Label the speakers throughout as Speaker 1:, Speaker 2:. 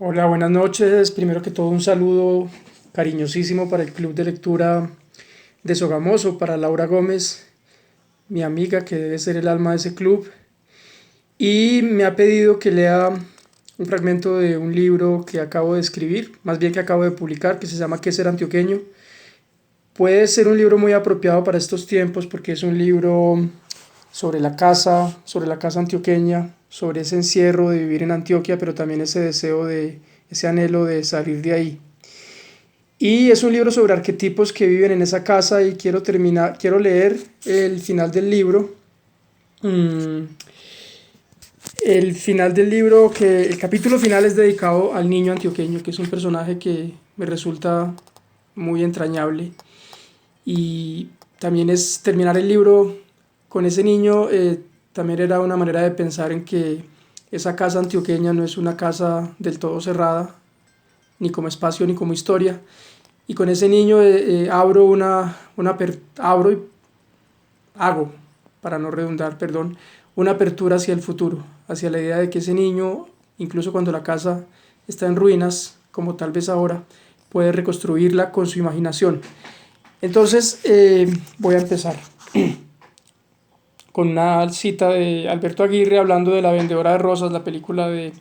Speaker 1: Hola, buenas noches. Primero que todo, un saludo cariñosísimo para el Club de Lectura de Sogamoso, para Laura Gómez, mi amiga que debe ser el alma de ese club. Y me ha pedido que lea un fragmento de un libro que acabo de escribir, más bien que acabo de publicar, que se llama ¿Qué ser antioqueño? Puede ser un libro muy apropiado para estos tiempos porque es un libro sobre la casa antioqueña, sobre ese encierro de vivir en Antioquia, pero también ese deseo ese anhelo de salir de ahí. Y es un libro sobre arquetipos que viven en esa casa y quiero leer el final del libro. Mm, el final del libro, que el capítulo final es dedicado al niño antioqueño, que es un personaje que me resulta muy entrañable. Y también es terminar el libro con ese niño, también era una manera de pensar en que esa casa antioqueña no es una casa del todo cerrada, ni como espacio ni como historia. Y con ese niño abro y hago, para no redundar, perdón, una apertura hacia el futuro, hacia la idea de que ese niño, incluso cuando la casa está en ruinas, como tal vez ahora, puede reconstruirla con su imaginación. Entonces voy a empezar con una cita de Alberto Aguirre hablando de La Vendedora de Rosas, la película de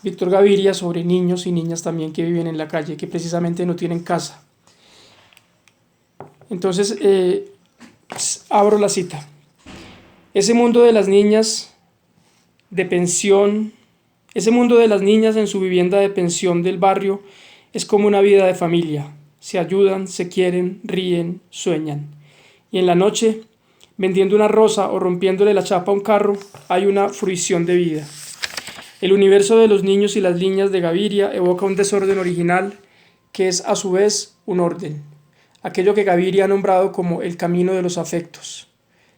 Speaker 1: Víctor Gaviria sobre niños y niñas también que viven en la calle, que precisamente no tienen casa. Entonces abro la cita. Ese mundo de las niñas de pensión, ese mundo de las niñas en su vivienda de pensión del barrio es como una vida de familia. Se ayudan, se quieren, ríen, sueñan. Y en la noche, vendiendo una rosa o rompiéndole la chapa a un carro, hay una fruición de vida. El universo de los niños y las niñas de Gaviria evoca un desorden original que es a su vez un orden, aquello que Gaviria ha nombrado como el camino de los afectos,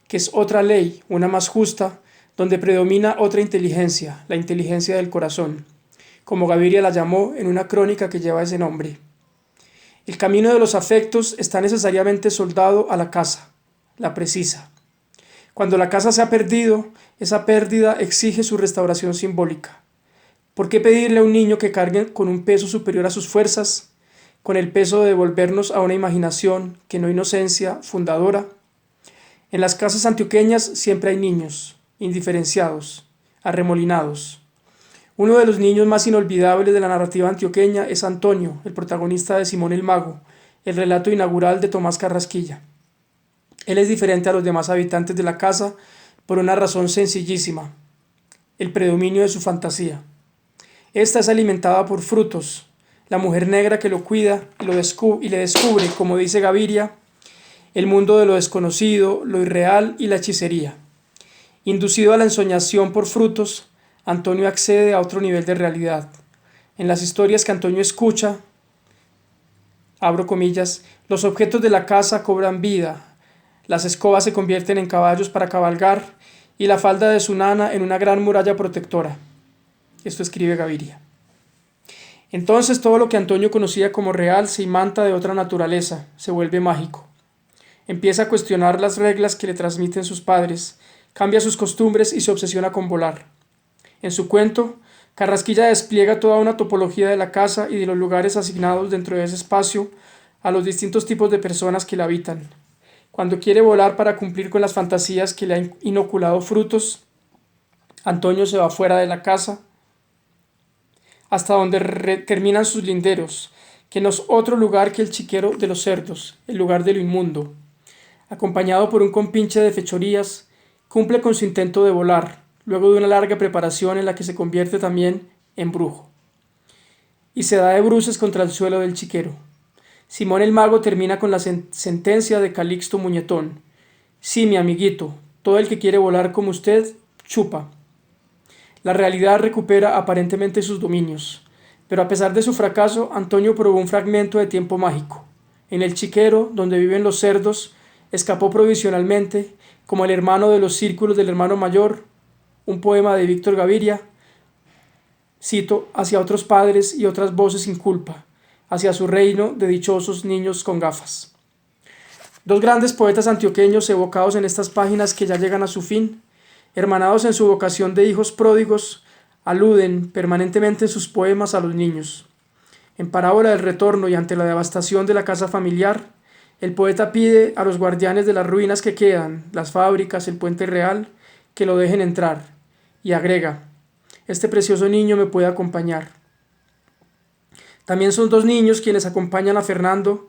Speaker 1: que es otra ley, una más justa, donde predomina otra inteligencia, la inteligencia del corazón, como Gaviria la llamó en una crónica que lleva ese nombre. El camino de los afectos está necesariamente soldado a la casa, la precisa. Cuando la casa se ha perdido, esa pérdida exige su restauración simbólica. ¿Por qué pedirle a un niño que cargue con un peso superior a sus fuerzas, con el peso de devolvernos a una imaginación que no inocencia fundadora? En las casas antioqueñas siempre hay niños, indiferenciados, arremolinados. Uno de los niños más inolvidables de la narrativa antioqueña es Antonio, el protagonista de Simón el Mago, el relato inaugural de Tomás Carrasquilla. Él es diferente a los demás habitantes de la casa por una razón sencillísima: el predominio de su fantasía. Esta es alimentada por frutos, la mujer negra que lo cuida y le descubre, como dice Gaviria, el mundo de lo desconocido, lo irreal y la hechicería. Inducido a la ensoñación por frutos, Antonio accede a otro nivel de realidad. En las historias que Antonio escucha, abro comillas, los objetos de la casa cobran vida, las escobas se convierten en caballos para cabalgar y la falda de su nana en una gran muralla protectora. Esto escribe Gaviria. Entonces todo lo que Antonio conocía como real se imanta de otra naturaleza, se vuelve mágico. Empieza a cuestionar las reglas que le transmiten sus padres, cambia sus costumbres y se obsesiona con volar. En su cuento, Carrasquilla despliega toda una topología de la casa y de los lugares asignados dentro de ese espacio a los distintos tipos de personas que la habitan. Cuando quiere volar para cumplir con las fantasías que le han inoculado frutos, Antonio se va fuera de la casa hasta donde terminan sus linderos, que no es otro lugar que el chiquero de los cerdos, el lugar de lo inmundo. Acompañado por un compinche de fechorías, cumple con su intento de volar, luego de una larga preparación en la que se convierte también en brujo. Y se da de bruces contra el suelo del chiquero. Simón el Mago termina con la sentencia de Calixto Muñetón. Sí, mi amiguito, todo el que quiere volar como usted, chupa. La realidad recupera aparentemente sus dominios, pero a pesar de su fracaso, Antonio probó un fragmento de tiempo mágico. En el chiquero, donde viven los cerdos, escapó provisionalmente, como el hermano de los círculos del hermano mayor, un poema de Víctor Gaviria, cito, hacia otros padres y otras voces sin culpa, hacia su reino de dichosos niños con gafas. Dos grandes poetas antioqueños evocados en estas páginas que ya llegan a su fin, hermanados en su vocación de hijos pródigos, aluden permanentemente en sus poemas a los niños. En Parábola del Retorno y ante la devastación de la casa familiar, el poeta pide a los guardianes de las ruinas que quedan, las fábricas, el puente real, que lo dejen entrar, y agrega: este precioso niño me puede acompañar. También son dos niños quienes acompañan a Fernando,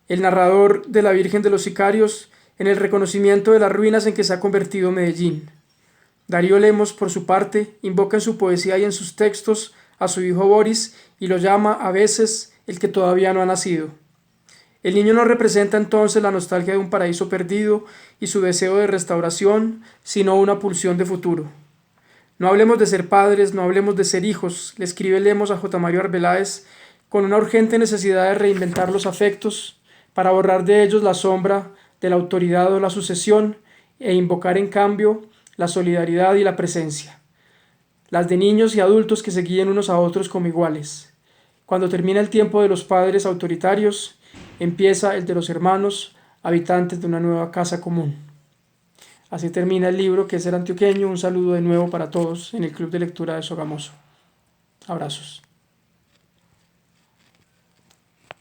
Speaker 1: el narrador de la Virgen de los Sicarios, en el reconocimiento de las ruinas en que se ha convertido Medellín. Darío Lemos, por su parte, invoca en su poesía y en sus textos a su hijo Boris y lo llama a veces el que todavía no ha nacido. El niño no representa entonces la nostalgia de un paraíso perdido y su deseo de restauración, sino una pulsión de futuro. No hablemos de ser padres, no hablemos de ser hijos, le escribe Lemos a J. Mario Arbeláez, con una urgente necesidad de reinventar los afectos para borrar de ellos la sombra de la autoridad o la sucesión e invocar en cambio la solidaridad y la presencia, las de niños y adultos que se guíen unos a otros como iguales. Cuando termina el tiempo de los padres autoritarios, empieza el de los hermanos, habitantes de una nueva casa común. Así termina el libro, que es El Antioqueño. Un saludo de nuevo para todos en el Club de Lectura de Sogamoso. Abrazos.